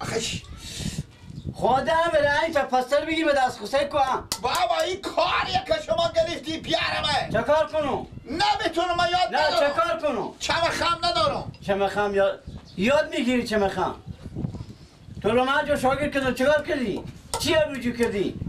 آخش خودم بره این پستر بگی به دست خسته کنم. بابا این کاریه که شما گرفتی پیرمه. چه کار کنم؟ نمیتونم یاد نه ندارم. چه کار کنم؟ چه خم ندارم. چه میخوام یاد میگیری چه میخوام؟ تو رو من جو شاگرد کردم چیکار کردی؟ چی رجوع کردی؟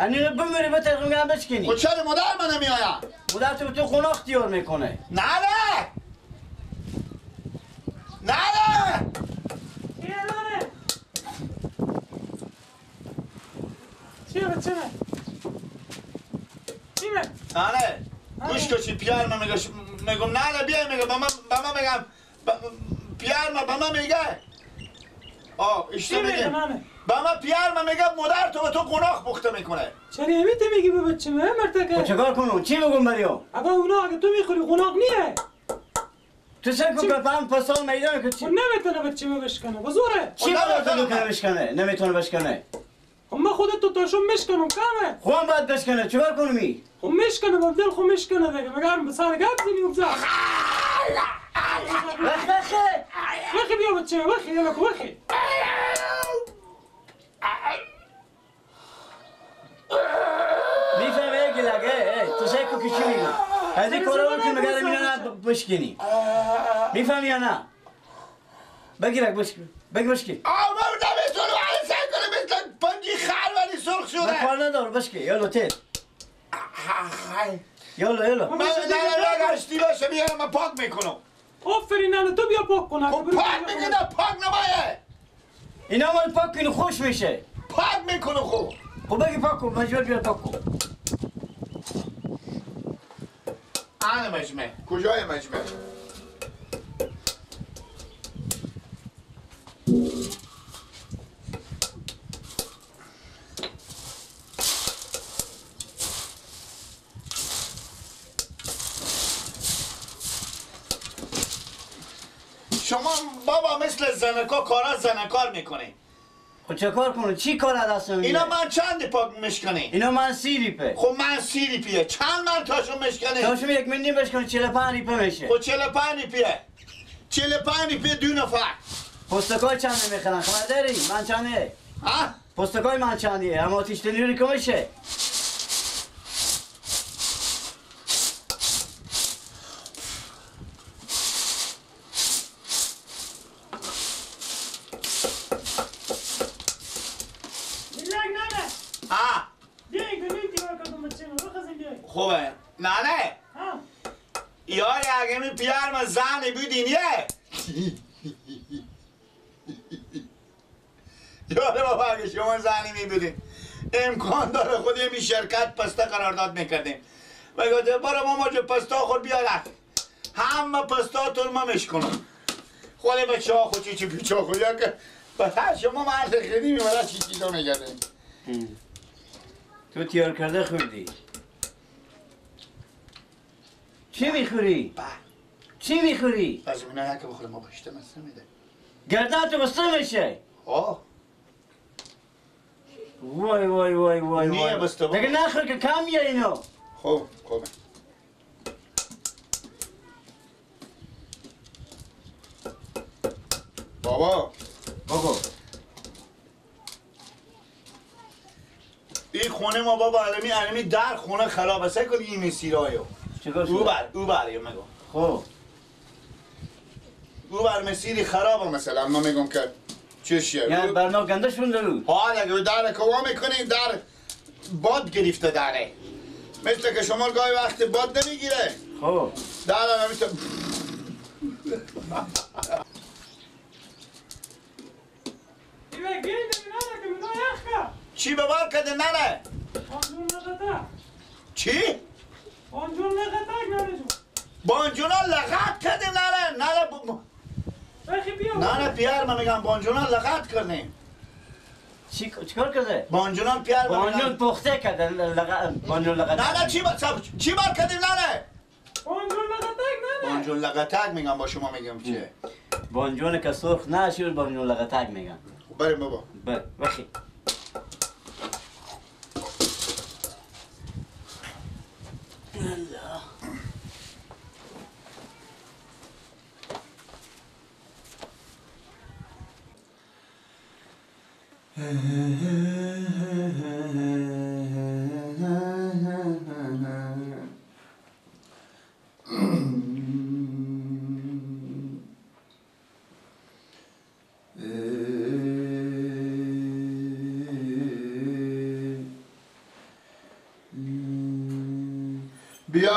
اینو بمیری به تلقیم بشکنی. خود چرا مادر من نمیایم؟ مادر تو به تو خونه اختیار میکنه. نه نه نه نه چرا نه گوش کشی پیار من میگم نه بیای میگم با من میگم پیار من با من میگه اشته میگه با من پیار من میگه مادر تو به تو گناه پخته میکنه. چرا امیت میگی به بچه من مرتکه؟ چیکار کنم؟ چی بگم بریم؟ اگه اونا اگه تو میخوری گناه نیه. تو چه کن که پام پسال میدان که چی؟ نمیتونه بچه من بشکنه بزوره. چی نمیتونه بشکنه؟ نمیتونه بشکنه. من خودت تو تاشون میشکنم کامه. خوام باید بشکنه چیکار کنمی؟ خب میشکنه با دل خو میشکنه دیگه مگرم به سر گپ زنی و بزن. وخی بیا بچه وخی یلا وخی. میفهمه گلگه تو سیکو که چی میگم؟ از این کارا که مگرم اینا بشکنی. میفهمی یا نه؟ بگیرک بشکن. بگی بشکن. آما نمیتونم این سعی کنه مثل پنجی خروری سرخ شده. من کار ندارم بشکن. یالو تیر. یالو. من نه گشتی باشه بیارم من پاک میکنم. آفرین ناله تو بیا پاک کن. خب پاک میگه نه پاک نمایه. اینا مال پاک کنی خوش میشه. پاک میکنم خوب. خب بگی پاک کن مجبور بیار پاک کن. آن مجمع کجای مجمع؟ شما بابا مثل زنکا کارا زنکار میکنی. خب چه کار کنه؟ چی کار دستم میگه؟ اینا من چند پاک میشکنی؟ اینا من 30 ریپه. خب من 30 ریپیه. چند من تاشو میشکنی؟ تاشو یک من نیم بشکنه 45 ریپه میشه. خب 45 ریپیه. 45 ریپیه دو نفر. پستکای چند میخرن خبر داری؟ من چنده؟ ها؟ پستکای من چندیه؟ اما آتیش دلیوری که میشه؟ خوبه نه یا اگه می پیار من زنی بودین یه یاده بابا اگه شما زنی می بودین امکان داره خودی می شرکت پسته قرارداد میکردیم و گفته برای ماما جو پستا خود بیارد همه پستاتون ما میشکنم خودی بچه ها خود چی پیچه ها خود که بطر شما مرد خیلی میبرد چی چیزا میگردیم تو تیار کرده خوردی؟ چی میخوری؟ چی میخوری؟ از اینا که بخوره ما بشته مثل میده گردن تو بسته میشه وای نیه بسته دیگه نخور که کم میه اینو خوبه بابا این خونه ما بابا علمی در خونه خرابه سه کنی این مسیرایو او بر میگم خب او بر مسیری خرابه مثلا ما میگم که چشیه یعنی برنامه گنده شونده رو حال اگه در کوا میکنی در باد گرفته داره مثل که شما گاهی وقت باد نمیگیره خب در نمیشه چی ببار کده ننه؟ چی؟ بانجونا لغت کردیم نه پیار من میگم بانجونا لغت کردیم چیکار کرده؟ بانجونا پیار من میگم بانجون پخته کرده بانجون لغت نه چی بار کردیم نه بانجون لغتک میگم با شما میگم چیه بانجون که سرخ نشور بانجون لغتک میگم بریم بابا بخی بیا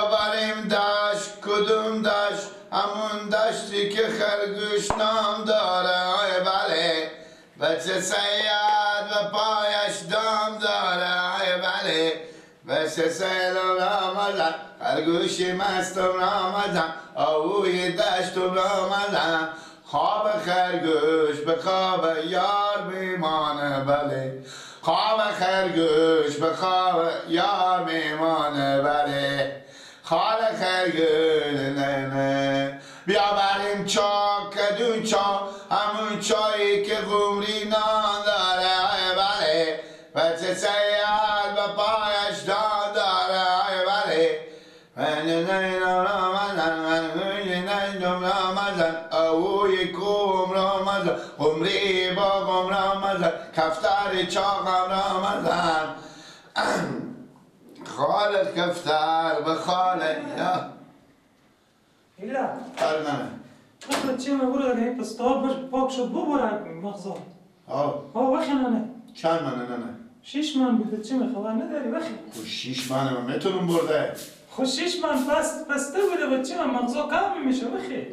بریم دشت، کدوم دشت؟ همون دشتی که خرگوش نام داره. آی بله، بچه سید و پایش دام داره. آی بله، بچه سید و رامزن، خرگوشی مستم رامزن، آووی دشتم رامزن. خواب خرگوش به خواب یار میمانه. بله، خواب خرگوش به خواب یار میمانه. بله، خواب خرگوش نه نه. بیا بریم چا کدوم چا، همون چایی که قمری نان داره. بله، بچه سید و پایش دان داره. بله، اوی کوم رامزن، قمری با قم رامزن، کفتر چاقم رامزن. خالت کفتر به خالت یا ایلا فرنانه اخوة چه مبورد هی پستا باش پاک شد ببرد مغزا. بخنانه چند منه نه؟ 6 من بوده. چه خبر نداری بخی؟ خب 6 منه من میتونم برده. خب 6 من پسته بوده بچه من مغزا کم میشه بخی.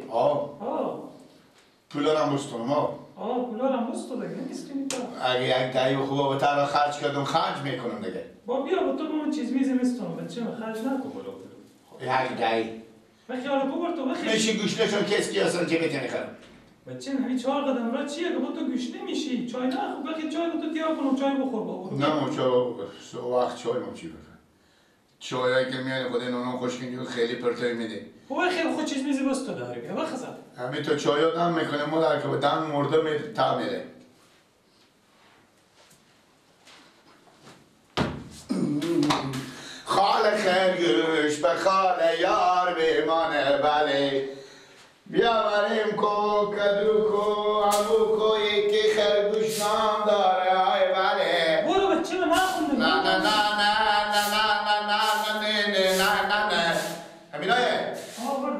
پولارم بستونم پولارم بستو دیگه نیست که میتونم. اگه یک دهی خوبه به طرح خرج کردم خرج میکنم دیگه. با بیا با تو اون چیز میزه میستونم بچه من خرج نکن. یک دهی بخی حالا ببر تو بخی. میشی گوشتشون کسی اصلا چه میتونی خرم. بچه همین 4 قدم را چیه که با تو گوش نمیشی؟ چای نه خب بخی چای با تو تیار کنم چای بخور با. نه ما چای وقت چای ما چی بخور. چایی که میاد خود نونو خوشگینی خیلی پرتای میده. بابا خیلی خود چیز میزی بس تو داری بیا بخزم. همین تو چایو دم میکنه مادر که به دم مرده میره تا میره. خال خرگوش به خال یار بیمانه. بله، بیا بریم کو کدو کو همو کوی که خرگوش نام داره. آی بله، برو بچه من نخونده. نه نه نه نه نه نه نه نه نه نه نه نه. همینایه برو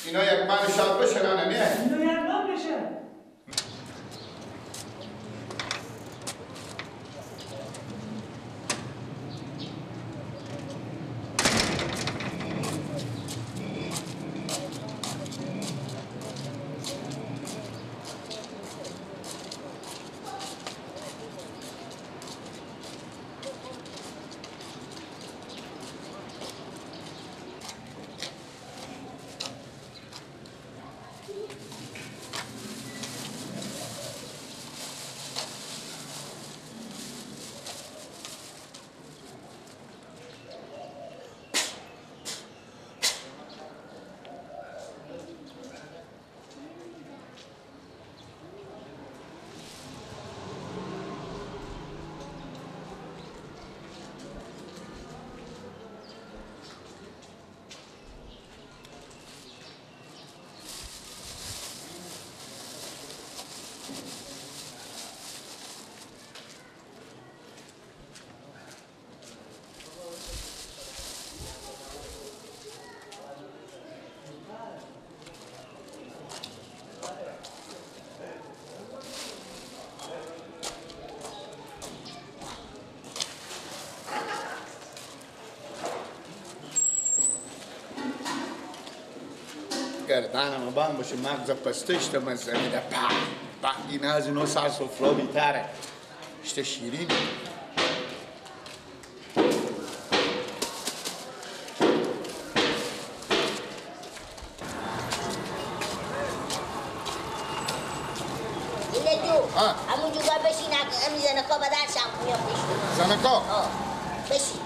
اینا یک من شاد بشه نه نه اینو یک من بشه. گردنم بند باشه مغز پستشت من زمیده اینه از اینو سر سفرا بیتره اشته شیرین اینه جو همون جوگا بشین همین زنکا به درشم میام بشین زنکا؟ بشین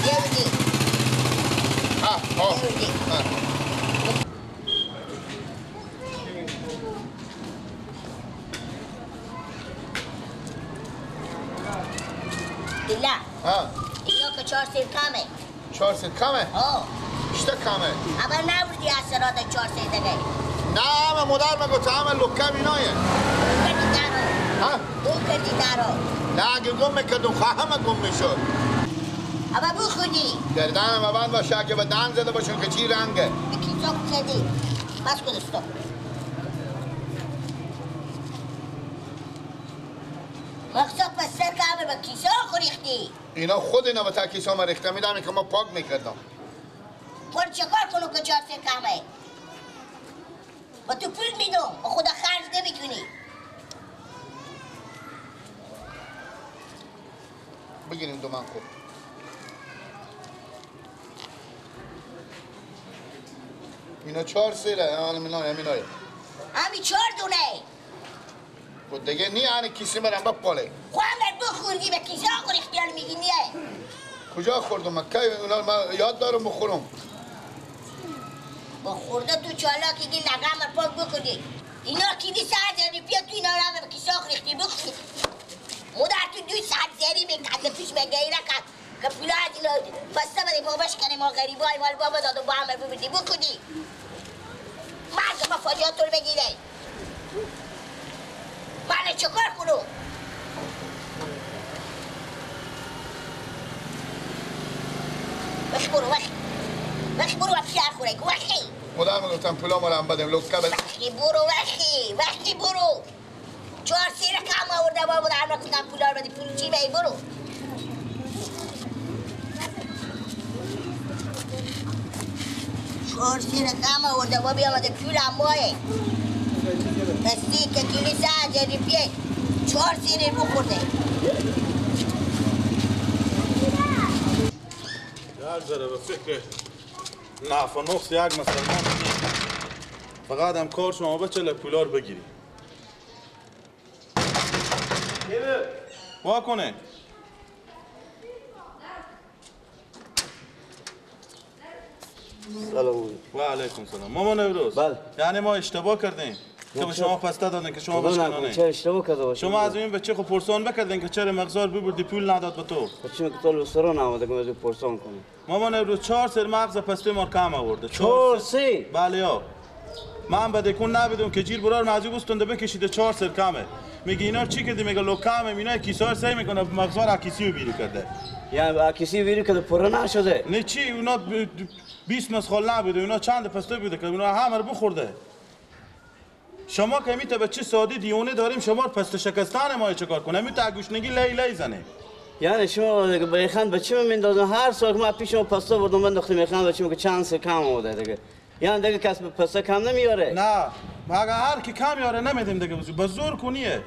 بیا بگی عبدالله ها اینا که 4 سیر کمه 4 سیر کمه؟ آه بیشتر کمه اما نبردی از سراده 4 سیر دیگه نه من مدار مگو تمام لکم اینایه کردی دارو ها؟ اون کردی دارو نه اگه گم میکردم خواهم گم میشد اما بخونی گردنم مبند باشه که به دن زده باشون که چی رنگه بکی تو کردی بس کن استو مقصد پس سر کامل با کیسه ها ریختی اینا خود اینا به تا کیسه ما ریخته میدم که ما پاک میکردم پر چکار کنو که 4 سیر کمه با تو پول میدم با خدا خرج نمیکنی بگیریم دو من خوب اینا 4 سیره همینایه همین 4 دونه خود دیگه نی آنی کیسه برم بپاله خواهمت بخوردی به کیسه ها اختیار میگی نیه کجا خوردم من کی اونا من یاد دارم بخورم با خورده تو چالاکی گی لقم پاک بکنی اینا کی 100 زری بیا تو اینا رو به کیسه ها ریختی بخوری مدر تو 200 زری میکرد پیش بگیره کرد که پولا از اینا بسته بده باباش کنی ما غریبه های مال بابا داد و با همه ببینی بکنی مرد ما فاجعات رو بگیره من چکار کنو وقت برو وقت برو و پیار خوره وقتی مدام گفتم پولا ما هم بدیم لکه بده وقتی برو وقتی برو 4 سیر کم آورده بابا در نکتن پولا رو بدی پول چی بایی برو چهار سیر کم آورده بابا بیامده پول هم مایه پسی که کلیسه هزاری پیه 4 سیر بخورده در ذره به فکر نعف و نقص یک مسلمان فقط هم کار شما بچه پولا رو بگیری وا کنه سلام علیکم و علیکم سلام مامان نوروز بله. یعنی ما اشتباه کردیم که به شما پسته دادن که شما چه بشکنانه اشتباه کرده باشی شما از این بچه خب پرسان بکردین که چرا مغزار ببردی پول نداد به تو چون که تو لوسران آمده که مزید پرسان کنی مامان نوروز 4 سر مغز پسته ما کم آورده 4 سیر بله یا من بده کن نبیدم که جیر برار مازی بستنده بکشیده 4 سر کمه میگه اینا چی کردی میگه لوکامه اینا کیسار سعی میکنه مغزار اکیسیو بیرو کرده یعنی کسی ویری که پر نشده نه چی اونا 20 مسخال نبوده اونا چند پسته بوده که اونا همه رو بخورده شما که میته به چه سادی دیونه داریم شما پسته شکستان ما چه کار کنه میته گوشنگی لی زنه یعنی شما بخند بچه میندازن هر سال ما پیش شما پسته بردم من دختر میخند بچه که چند سر کم آورده دیگه یعنی دیگه کس پسته کم نمیاره نه اگه هر کی کم یاره نمیدیم دیگه به زور کنیه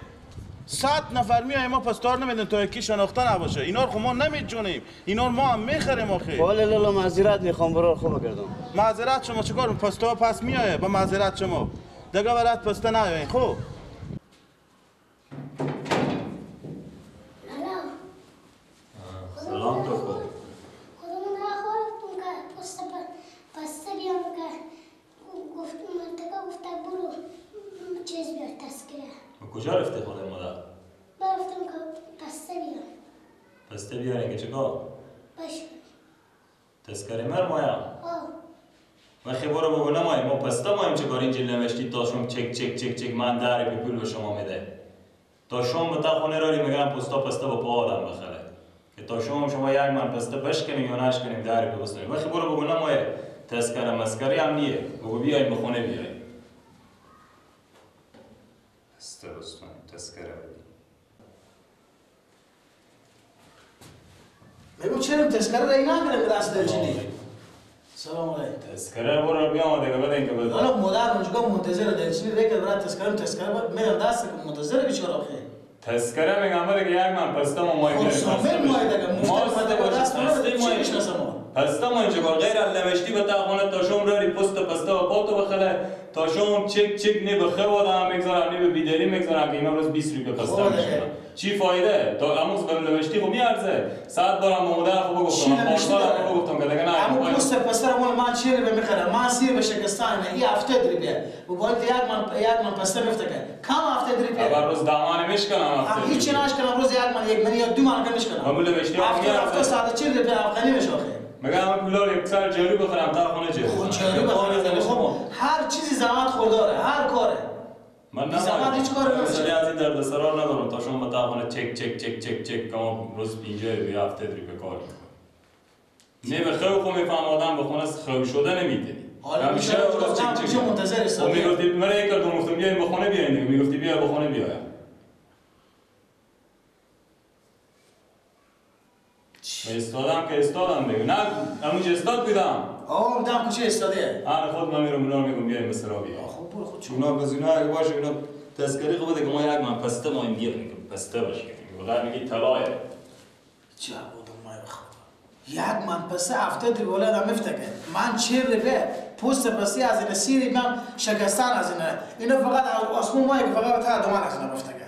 100 نفر میایم ما پستار نمیدیم تا یکی شناخته نباشه اینا رو ما نمیجونیم اینا رو ما هم میخریم آخه والا لالا معذرت میخوام برو خوب کردم معذرت شما چیکار پستا پس میایه با معذرت شما دیگه برات پسته نیاین خب سلام تو خوب خودمون نخواهدتون که پسته بیام که منطقه گفته برو چیز بیار تذکره کجا رفته خود مادر؟ برفتم که پسته بیام پسته بیارین که چکار؟ باشه تذکره مر مایا آه وقتی برو بگو نمایی ما پسته مایم چکار اینجا نوشتی تا شما چک من داری به پول به شما میده تا شما به تا خونه راری میگم پسته با پا آدم بخره که تا شما یک من پسته بشکنیم یا نشکنیم داری به بسنیم وقتی برو بگو نمایی تذکره مسکری هم نیه بگو بیایی به خونه بیایی پسته بستونیم تذکره بدی بگو چرا تذکره رایی نگیره به دست دلچینی سلام علیکم تذکره برو بیام دیگه بدین که بدن حالا مادر اونجا منتظر دلچینی ریکه برای تذکره میرم دست که منتظر بیچاره آخه تذکره میگم دیگه یک من پسته ما مایی خب سامل مایی دیگه مفتر با دست نمیده چی میشناسه ما پسته ما اینجا کار غیر از نوشتی به تا خونه تا شما راری پسته و پاتو بخله تا شما چک نی به خیر آدم میگذارم نی به بیداری میگذارم که اینا روز 20 روپیه پسته میشه چی فایده تا امروز به نوشتی خب میارزه ساعت بارم مودر خب گفتم خب گفتم که دیگه نه اما پسته رو من چی رو میخرم من سیر به شکستان این هفته دریبه و باید یک من پسته میفته که کم هفته دریبه اگر روز دامانه نشکنم هیچی نشکنم روز یک من یا 2 من نشکنم همون لبشتی هفته ساعت 40 به افغانی میشه آخه مگه همه پولار یک سر جارو بخورم تا خونه جارو خود جارو بخورم خب هر چیزی زحمت خورداره هر کاره من نه زحمت هیچ کاری نمیشه از این دردسرا ندارم تا شما تا خونه چک چک چک چک چک کام روز 50 یا هفته دری به کار نه به خوب میفهم آدم به خونه خوب شده نمیده حالا میشه روز چک چک منتظر است میگفتی مرا یک کار گفتم بیاین به خونه بیاین میگفتی بیا به خونه بیا استادم که استادم دیگه نه همونجا استاد بودم میدم کجا استاده آره خود من میرم اونا میگم بیاین به سرا بیا خب برو خود اونا بزینا اگه باشه اونا تذکری خوبه که ما یک من پسته ما این بیاریم که پسته باشه ولی میگی طلایه چه بودم ما یک من پسته هفته دی ولادم مفتکه من چه به پست پستی از این سیری من شکستان از اینا فقط از آسمون ما که فقط تا دومان از اینا مفتکه